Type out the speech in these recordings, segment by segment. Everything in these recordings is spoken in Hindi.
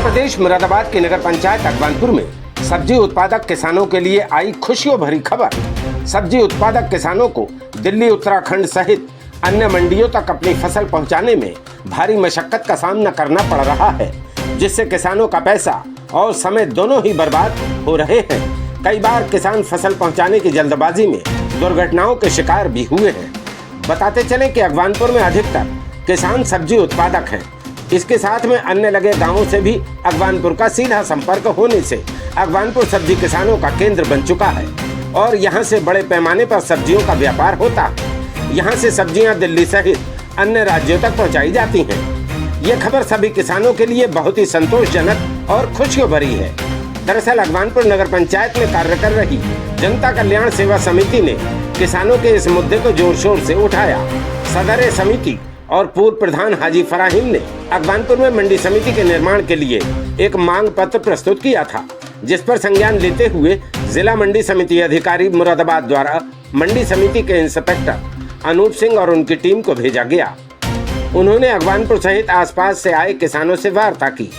उत्तर प्रदेश मुरादाबाद की नगर पंचायत अगवानपुर में सब्जी उत्पादक किसानों के लिए आई खुशियों भरी खबर। सब्जी उत्पादक किसानों को दिल्ली, उत्तराखंड सहित अन्य मंडियों तक अपनी फसल पहुंचाने में भारी मशक्कत का सामना करना पड़ रहा है, जिससे किसानों का पैसा और समय दोनों ही बर्बाद हो रहे हैं। कई बार किसान फसल पहुंचाने की जल्दबाजी में दुर्घटनाओं के शिकार भी हुए हैं। बताते चले कि अगवानपुर में अधिकतर किसान सब्जी उत्पादक हैं। इसके साथ में अन्य लगे गांवों से भी अगवानपुर का सीधा संपर्क होने से अगवानपुर सब्जी किसानों का केंद्र बन चुका है और यहां से बड़े पैमाने पर सब्जियों का व्यापार होता है। यहां से सब्जियां दिल्ली सहित अन्य राज्यों तक पहुंचाई जाती हैं। ये खबर सभी किसानों के लिए बहुत ही संतोषजनक और खुशियों भरी है। दरअसल अगवानपुर नगर पंचायत में कार्य कर रही जनता कल्याण सेवा समिति ने किसानों के इस मुद्दे को जोर शोर से उठाया। सदर समिति और पूर्व प्रधान हाजी फराहिम ने अगवानपुर में मंडी समिति के निर्माण के लिए एक मांग पत्र प्रस्तुत किया था, जिस पर संज्ञान लेते हुए जिला मंडी समिति अधिकारी मुरादाबाद द्वारा मंडी समिति के इंस्पेक्टर अनूप सिंह और उनकी टीम को भेजा गया। उन्होंने अगवानपुर सहित आसपास से आए किसानों से वार्ता की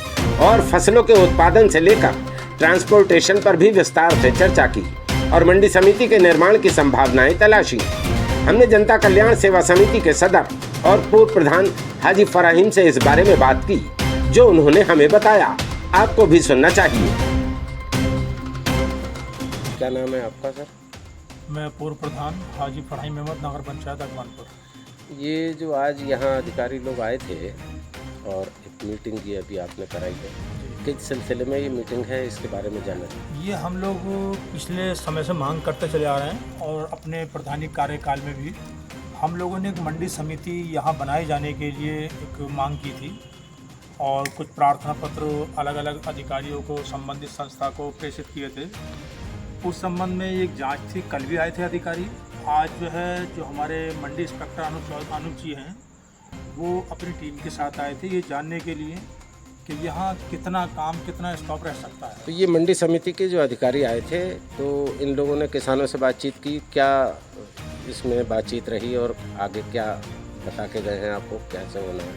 और फसलों के उत्पादन से लेकर ट्रांसपोर्टेशन पर भी विस्तार से चर्चा की और मंडी समिति के निर्माण की संभावनाएं तलाशी। हमने जनता कल्याण सेवा समिति के सदर और पूर्व प्रधान हाजी फराहिम से इस बारे में बात की, जो उन्होंने हमें बताया। आपको भी सुनना चाहिए। क्या नाम है आपका सर? मैं पूर्व प्रधान हाजी फराहिम अहमद, नगर पंचायत अगवानपुर। ये जो आज यहाँ अधिकारी लोग आए थे और एक मीटिंग की अभी आपने कराई है, किस सिलसिले में ये मीटिंग है, इसके बारे में जानना चाहिए। ये हम लोग पिछले समय से मांग करते चले आ रहे हैं और अपने प्रधानी कार्यकाल में भी हम लोगों ने एक मंडी समिति यहाँ बनाए जाने के लिए एक मांग की थी और कुछ प्रार्थना पत्र अलग अलग अधिकारियों को, संबंधित संस्था को प्रेषित किए थे। उस संबंध में एक जांच थी, कल भी आए थे अधिकारी। आज जो हमारे मंडी इंस्पेक्टर अनूप जी हैं, वो अपनी टीम के साथ आए थे ये जानने के लिए कि यहाँ कितना काम, कितना स्टॉक रह सकता है। तो ये मंडी समिति के जो अधिकारी आए थे, तो इन लोगों ने किसानों से बातचीत की, क्या इसमें बातचीत रही और आगे क्या बता के गए हैं आपको, कैसे होना है?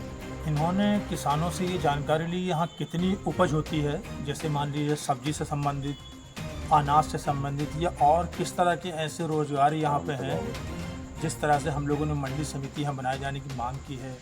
इन्होंने किसानों से ये जानकारी ली यहाँ कितनी उपज होती है, जैसे मान लीजिए सब्जी से संबंधित, अनाज से संबंधित, या और किस तरह के ऐसे रोजगार यहाँ पे हैं जिस तरह से हम लोगों ने मंडी समिति यहाँ बनाए जाने की मांग की है।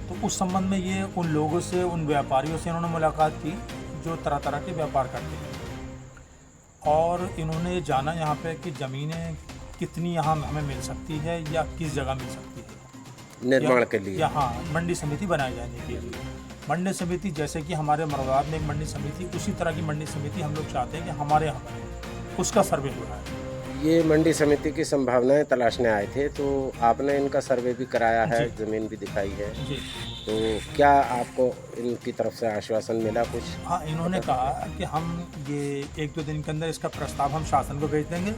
तो उस संबंध में ये उन लोगों से, उन व्यापारियों से इन्होंने मुलाकात की जो तरह तरह के व्यापार करते हैं और इन्होंने ये जाना यहाँ पे कि ज़मीनें कितनी यहाँ हमें मिल सकती है या किस जगह मिल सकती है निर्माण के लिए, यहाँ मंडी समिति बनाए जाने के लिए। मंडी समिति जैसे कि हमारे मुरादाबाद में एक मंडी समिति, उसी तरह की मंडी समिति हम लोग चाहते हैं कि हमारे यहाँ बने, उसका सर्वे हो रहा है। ये मंडी समिति की संभावनाएं तलाशने आए थे, तो आपने इनका सर्वे भी कराया है, ज़मीन भी दिखाई है जी। तो क्या आपको इनकी तरफ से आश्वासन मिला कुछ? हाँ, इन्होंने कहा कि हम ये 1-2 दिन के अंदर इसका प्रस्ताव हम शासन को भेज देंगे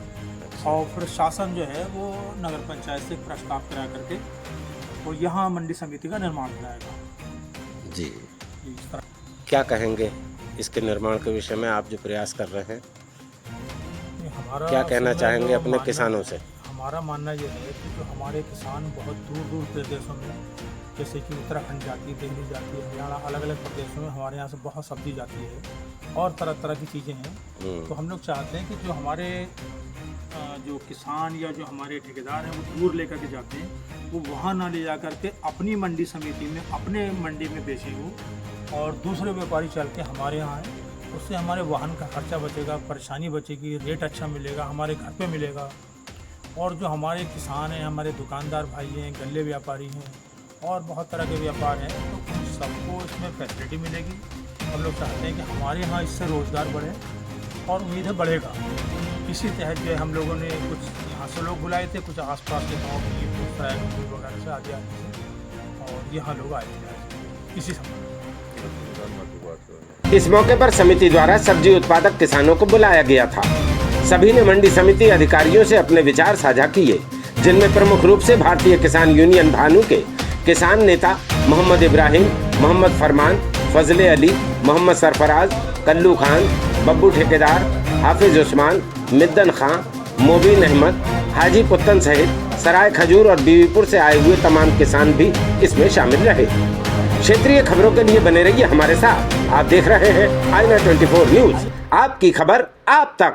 और फिर शासन जो है वो नगर पंचायत से प्रस्ताव करा करके वो यहाँ मंडी समिति का निर्माण कराएगा। जी, क्या कहेंगे इसके निर्माण के विषय में, आप जो प्रयास कर रहे हैं, क्या कहना चाहेंगे अपने किसानों से? हमारा मानना ये है कि जो हमारे किसान बहुत दूर दूर प्रदेशों में, जैसे कि उत्तराखंड जाती है, दिल्ली जाती है, हरियाणा, अलग अलग प्रदेशों में हमारे यहाँ से बहुत सब्जी जाती है और तरह तरह की चीज़ें हैं। तो हम लोग चाहते हैं कि जो हमारे जो किसान या जो हमारे ठेकेदार हैं वो दूर लेकर के जाते हैं, वो वहाँ ना ले जा कर के अपनी मंडी समिति में, अपने मंडी में बेचे वो और दूसरे व्यापारी चल के हमारे यहाँ आए। उससे हमारे वाहन का खर्चा बचेगा, परेशानी बचेगी, रेट अच्छा मिलेगा, हमारे घर पे मिलेगा। और जो हमारे किसान हैं, हमारे दुकानदार भाई हैं, गल्ले व्यापारी हैं और बहुत तरह के व्यापार हैं, तो उन सबको इसमें फैसिलिटी मिलेगी। हम लोग चाहते हैं कि हमारे यहाँ इससे रोज़गार बढ़े और उम्मीद है बढ़ेगा। इसी तहत जो हम लोगों ने कुछ यहाँ से लोग बुलाए थे, कुछ आसपास के गाँव की वगैरह से आगे और यहाँ लोग आए थे इसी संबंध। इस मौके पर समिति द्वारा सब्जी उत्पादक किसानों को बुलाया गया था। सभी ने मंडी समिति अधिकारियों से अपने विचार साझा किए, जिनमें प्रमुख रूप से भारतीय किसान यूनियन भानु के किसान नेता मोहम्मद इब्राहिम, मोहम्मद फरमान, फजले अली, मोहम्मद सरफराज, कल्लू खान, बब्बू ठेकेदार, हाफिज उस्मान, मिद्दन खां, मोबिन अहमद, हाजी पुत्तन सहित सराय खजूर और बीवीपुर से आए हुए तमाम किसान भी इसमें शामिल रहे। क्षेत्रीय खबरों के लिए बने रहिए हमारे साथ। आप देख रहे हैं आईना 24 न्यूज, आपकी खबर आप तक।